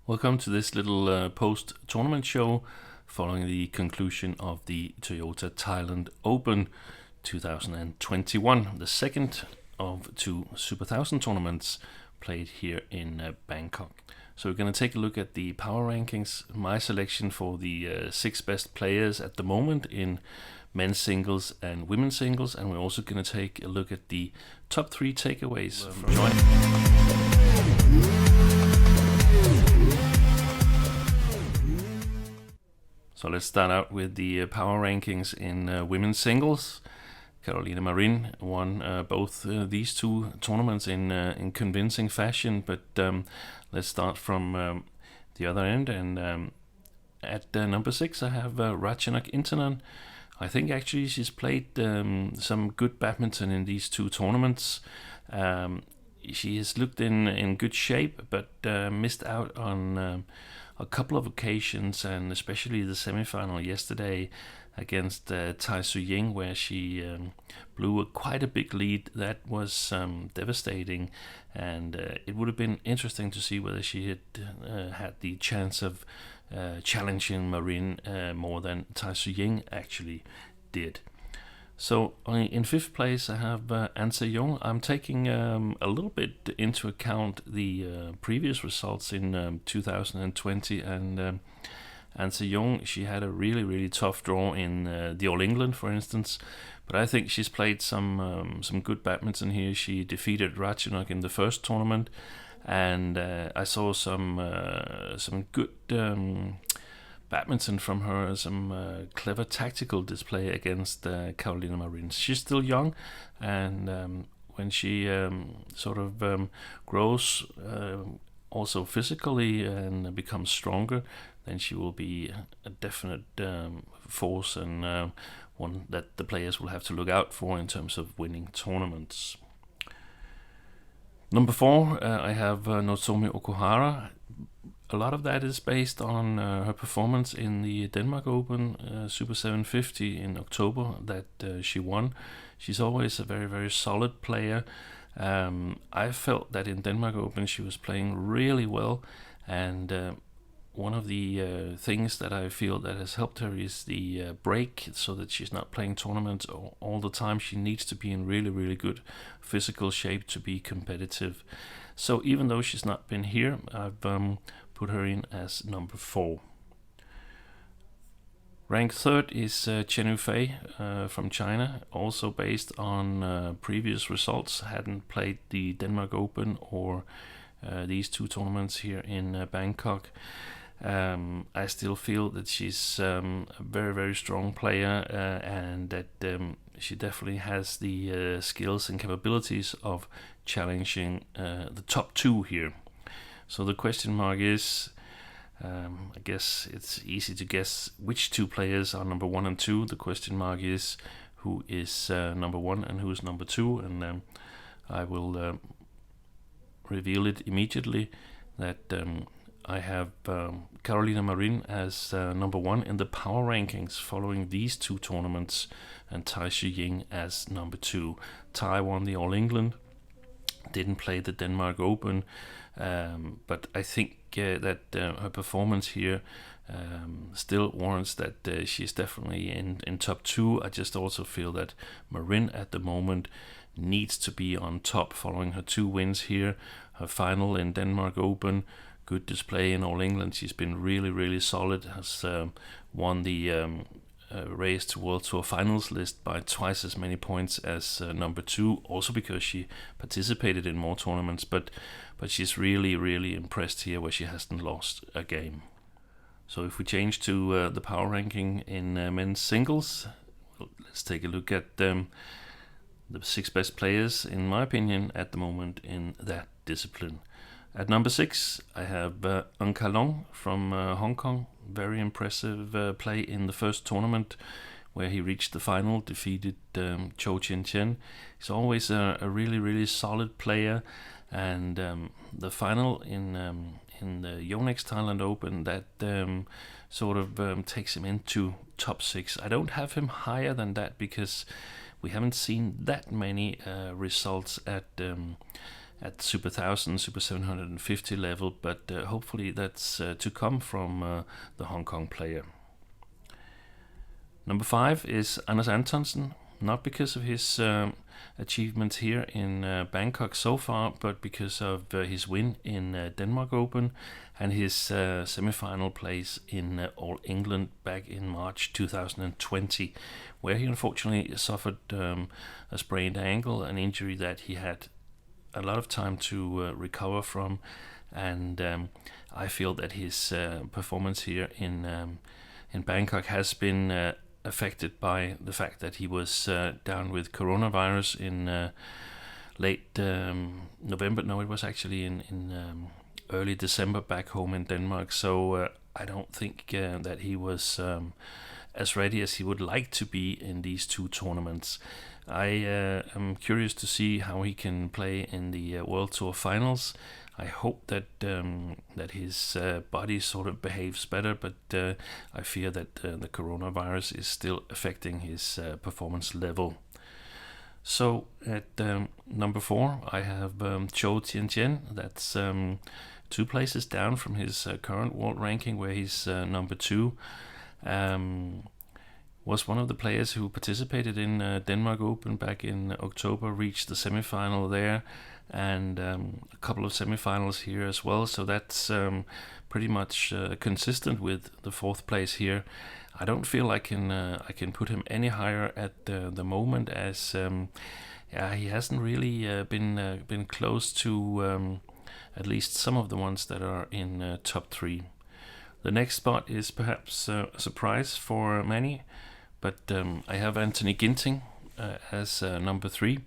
Welcome to this little post-tournament show following the conclusion of the Toyota Thailand Open 2021, the second of two Super1000 tournaments played here in Bangkok. So we're going to take a look at the power rankings, my selection for the six best players at the moment in men's singles and women's singles, and we're also going to take a look at the top three takeaways from joining. So let's start out with the power rankings in women's singles. Carolina Marin won both these two tournaments in convincing fashion, but let's start from the other end. And at number 6, I have Ratchanok Intanon. I think actually she's played some good badminton in these two tournaments. She has looked in good shape, but missed out on a couple of occasions, and especially the semi-final yesterday against Tai Su-ying, where she blew quite a big lead. That was devastating, and it would have been interesting to see whether she had had the chance of challenging Marin more than Tai Su-ying actually did. So in 5th place I have An Se-young. I'm taking a little bit into account the previous results in 2020, and An Se-young, she had a really tough draw in the All England, for instance, but I think she's played some good badminton here. She defeated Ratchanok in the first tournament, and I saw some good badminton from her, some clever tactical display against Carolina Marin. She's still young, and when she grows also physically and becomes stronger, then she will be a definite force, and one that the players will have to look out for in terms of winning tournaments. Number 4, I have Nozomi Okuhara. A lot of that is based on her performance in the Denmark Open Super 750 in October that she won. She's always a very solid player. I felt that in Denmark Open she was playing really well, and one of the things that I feel that has helped her is the break, so that she's not playing tournaments all the time. She needs to be in really good physical shape to be competitive. So even though she's not been here, I've put her in as number 4. Ranked 3rd is Chen Yufei from China, also based on previous results. Hadn't played the Denmark Open or these two tournaments here in Bangkok. I still feel that she's a very strong player, and that she definitely has the skills and capabilities of challenging the top 2 here. So the question mark is, I guess it's easy to guess which 2 players are number 1 and 2. The question mark is who is number 1 and who is number 2, and I will reveal it immediately that I have Carolina Marin as number 1 in the power rankings following these 2 tournaments, and Tai Su-ying as number 2. Tai won the All England, didn't play the Denmark Open, but I think that her performance here still warrants that she's definitely in top 2. I just also feel that Marin at the moment needs to be on top following her 2 wins here, her final in Denmark Open, good display in All England. She's been really solid, has won the race to World Tour Finals list by twice as many points as number 2, also because she participated in more tournaments, but she's really impressed here, where she hasn't lost a game. So if we change to the power ranking in men's singles, let's take a look at the 6 best players, in my opinion, at the moment in that discipline. At number 6, I have An Kalong from Hong Kong. Very impressive play in the first tournament, where he reached the final, defeated Chou Chen. He's always a really solid player, and the final in the Yonex Thailand Open, that takes him into top 6. I don't have him higher than that because we haven't seen that many results at at Super 1000, Super 750 level, but hopefully that's to come from the Hong Kong player. Number 5 is Anders Antonsen, not because of his achievements here in Bangkok so far, but because of his win in Denmark Open and his semi-final place in All England back in March 2020, where he unfortunately suffered a sprained ankle, an injury that he had a lot of time to recover from, and I feel that his performance here in Bangkok has been affected by the fact that he was down with coronavirus in late November. No, it was actually in early December back home in Denmark. So I don't think that he was as ready as he would like to be in these two tournaments. I am curious to see how he can play in the World Tour Finals. I hope that that his body sort of behaves better, but I fear that the coronavirus is still affecting his performance level. So at number 4, I have Zhou Tianjian. That's 2 places down from his current world ranking, where he's number 2. Was one of the players who participated in Denmark Open back in October, reached the semi-final there, and a couple of semi-finals here as well. So that's pretty much consistent with the 4th place here. I don't feel I can put him any higher at the moment, as he hasn't really been close to at least some of the ones that are in top 3. The next spot is perhaps a surprise for many, but I have Anthony Ginting as number 3.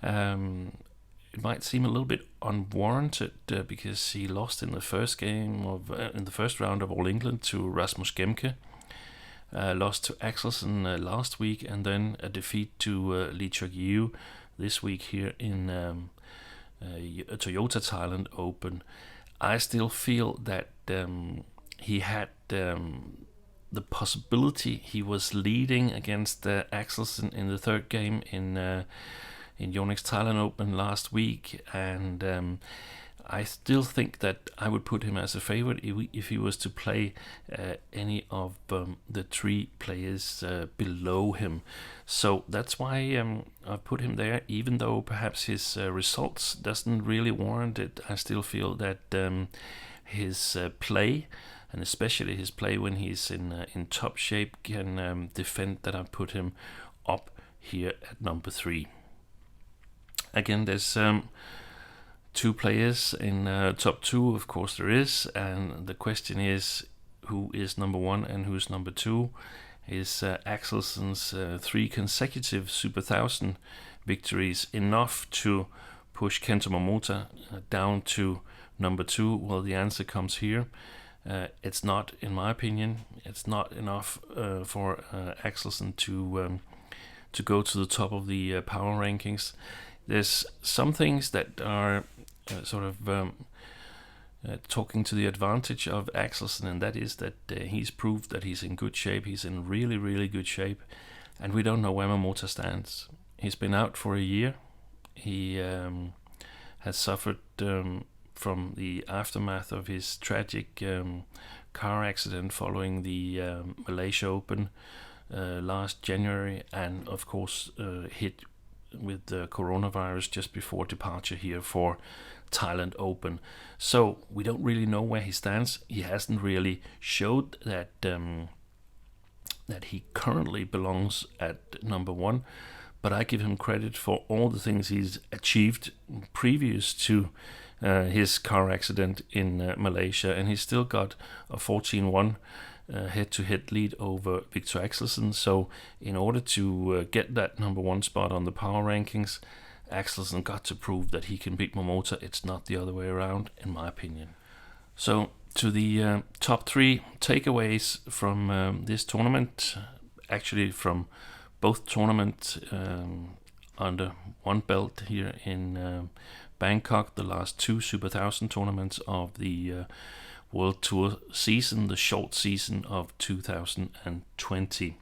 It might seem a little bit unwarranted because he lost in the first game of in the first round of All England to Rasmus Gemke, lost to Axelsen last week, and then a defeat to Lee Chuk-Yiu this week here in Toyota Thailand Open. I still feel that he had the possibility. He was leading against Axelsen in the 3rd game in Yonex Thailand Open last week, and I still think that I would put him as a favorite if he was to play any of the 3 players below him. So that's why I put him there, even though perhaps his results doesn't really warrant it. I still feel that his play, and especially his play when he's in top shape, can defend that I put him up here at number 3. Again, there's 2 players in top 2, of course there is, and the question is who is number 1 and who's number 2. Is Axelsen's 3 consecutive Super 1000 victories enough to push Kento Momota down to number 2? Well, the answer comes here. It's not, in my opinion. It's not enough for Axelsen to go to the top of the power rankings. There's some things that are sort of talking to the advantage of Axelsen, and that is that he's proved that he's in good shape. He's in really, really good shape, and we don't know where Momota stands. He's been out for a year. He has suffered from the aftermath of his tragic car accident following the Malaysia Open last January, and of course hit with the coronavirus just before departure here for Thailand Open. So we don't really know where he stands. He hasn't really showed that that he currently belongs at number 1, but I give him credit for all the things he's achieved previous to his car accident in Malaysia, and he's still got a 14-1 head-to-head lead over Victor Axelsen. So in order to get that number 1 spot on the power rankings, Axelsen got to prove that he can beat Momota. It's not the other way around, in my opinion. So to the top 3 takeaways from this tournament, actually from both tournaments under one belt here in Bangkok, the last 2 Super 1000 tournaments of the World Tour season, the short season of 2020.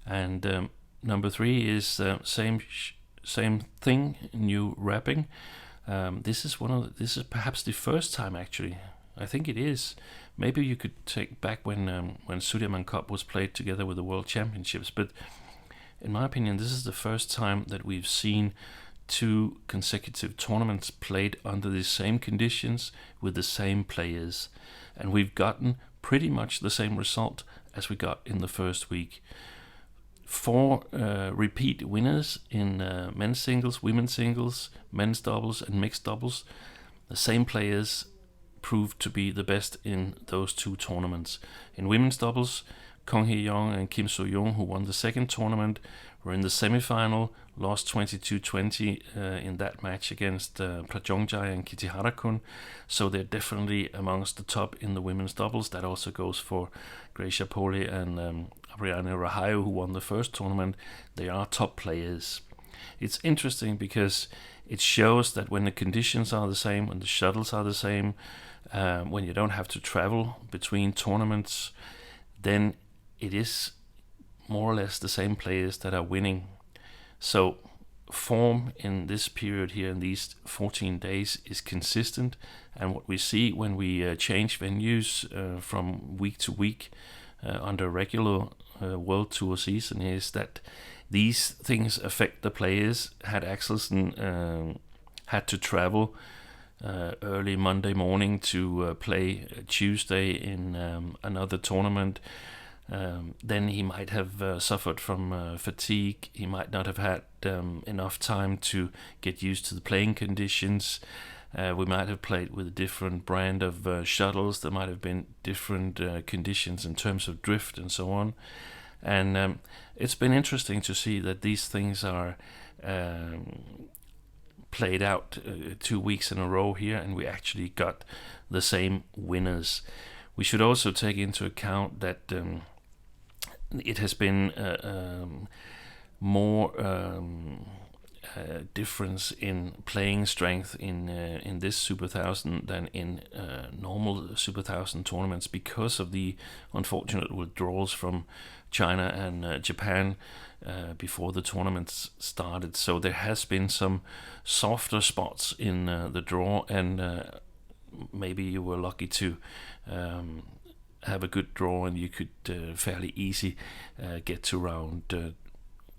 And number 3 is same thing, new wrapping. This is perhaps the first time, actually. I think it is. Maybe you could take back when Sudirman Cup was played together with the World Championships, but in my opinion, this is the first time that we've seen 2 consecutive tournaments played under the same conditions with the same players, and we've gotten pretty much the same result as we got in the first week. 4 repeat winners in men's singles, women's singles, men's doubles and mixed doubles. The same players proved to be the best in those 2 tournaments. In women's doubles, Kong Hee-young and Kim So-young, who won the second tournament, were in the semi-final, lost 22-20 in that match against Prajongjai and Kitty Harakun. So they're definitely amongst the top in the women's doubles. That also goes for Gracia Poli and Abriane Rahayu, who won the first tournament. They are top players. It's interesting because it shows that when the conditions are the same, when the shuttles are the same, when you don't have to travel between tournaments, then it is more or less the same players that are winning. So form in this period here in these 14 days is consistent, and what we see when we change venues from week to week under regular World Tour season is that these things affect the players. Had Axelsen had to travel early Monday morning to play Tuesday in another tournament, then he might have suffered from fatigue. He might not have had enough time to get used to the playing conditions. We might have played with a different brand of shuttles. There might have been different conditions in terms of drift and so on. And it's been interesting to see that these things are played out 2 weeks in a row here, and we actually got the same winners. We should also take into account that it has been more difference in playing strength in this Super 1000 than in normal Super 1000 tournaments because of the unfortunate withdrawals from China and Japan before the tournaments started. So there has been some softer spots in the draw, and maybe you were lucky to have a good draw and you could fairly easy get to round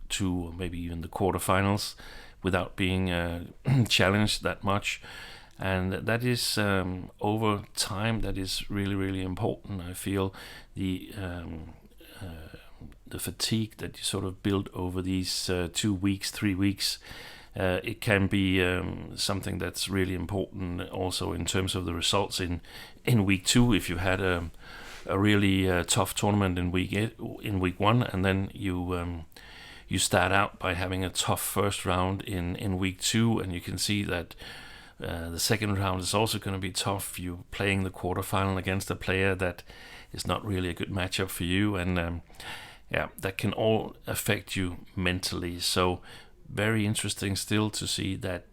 2 or maybe even the quarterfinals without being challenged that much. And that is over time, that is really, really important. I feel the fatigue that you sort of build over these 2 weeks, 3 weeks, it can be something that's really important also in terms of the results in week 2. If you had a really tough tournament in week 1, and then you start out by having a tough first round in week 2, and you can see that the second round is also going to be tough. You're playing the quarterfinal against a player that is not really a good matchup for you, and that can all affect you mentally. So very interesting still to see that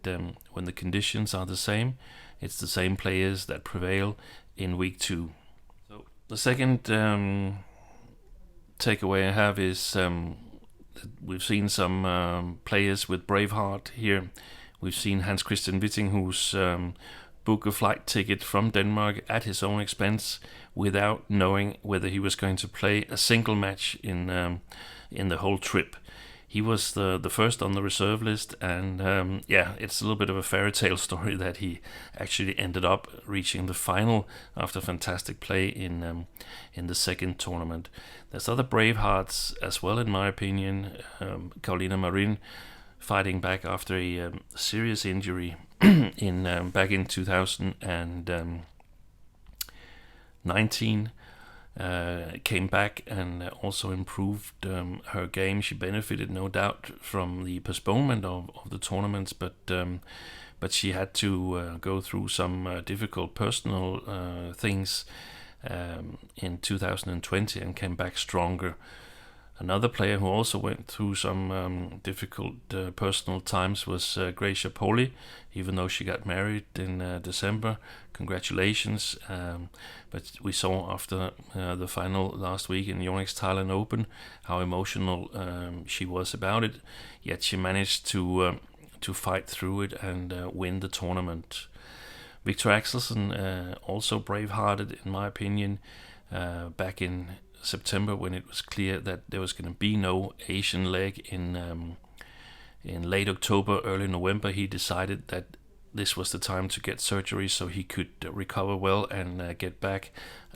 when the conditions are the same, it's the same players that prevail in week 2. So the second takeaway I have is we've seen some players with Braveheart here. We've seen Hans Christian Witting, who's booked a flight ticket from Denmark at his own expense without knowing whether he was going to play a single match in the whole trip. He was the first on the reserve list, and it's a little bit of a fairy tale story that he actually ended up reaching the final after fantastic play in the second tournament. There's other Bravehearts as well, in my opinion. Carolina Marin fighting back after a serious injury back in 2019. Came back and also improved her game. She benefited no doubt from the postponement of the tournaments, but she had to go through some difficult personal things in 2020 and came back stronger. Another player who also went through some difficult personal times was Gracia Poli, even though she got married in December. Congratulations. But we saw after the final last week in Yonex Thailand Open how emotional she was about it. Yet she managed to to fight through it and win the tournament. Victor Axelsen, also brave-hearted in my opinion, back in September when it was clear that there was going to be no Asian leg in late October, early November. He decided that this was the time to get surgery so he could recover well and get back.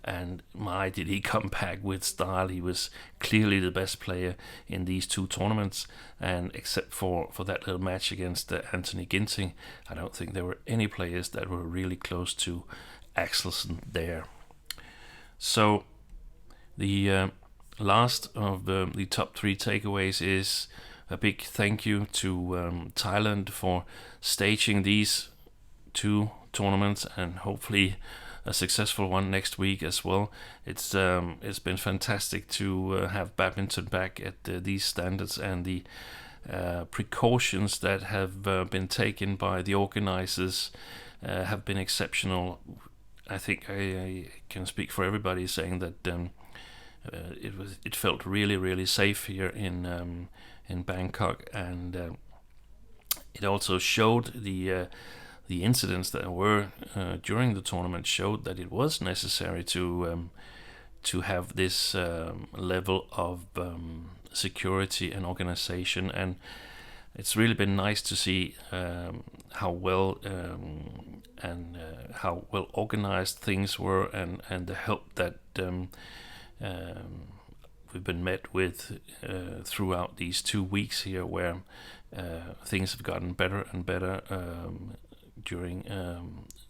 And my, did he come back with style. He was clearly the best player in these two tournaments, and except for that little match against Anthony Ginting, I don't think there were any players that were really close to Axelsen there. So the last of the top 3 takeaways is a big thank you to Thailand for staging these 2 tournaments, and hopefully a successful one next week as well. It's been fantastic to have badminton back at these standards, and the precautions that have been taken by the organizers have been exceptional. I think I can speak for everybody saying that it felt really safe here in Bangkok, and it also showed the incidents that were during the tournament showed that it was necessary to have this level of security and organization, and it's really been nice to see how well how well organized things were, and the help that we've been met with throughout these 2 weeks here, where things have gotten better and better during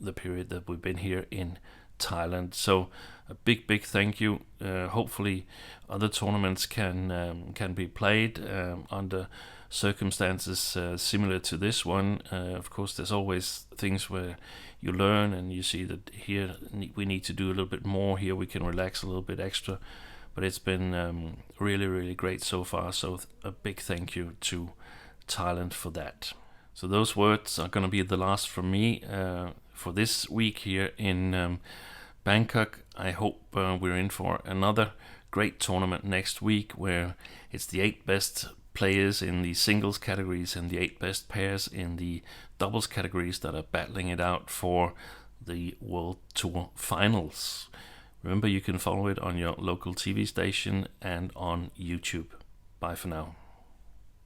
the period that we've been here in Thailand. So a big thank you. Hopefully other tournaments can be played under circumstances similar to this one. Of course, there's always things where you learn and you see that here we need to do a little bit more, here we can relax a little bit extra, but it's been really great so far. So a big thank you to Thailand for that. So those words are going to be the last from me for this week here in Bangkok. I hope we're in for another great tournament next week, where it's the 8 best players in the singles categories and the 8 best pairs in the doubles categories that are battling it out for the World Tour Finals. Remember, you can follow it on your local TV station and on YouTube. Bye for now.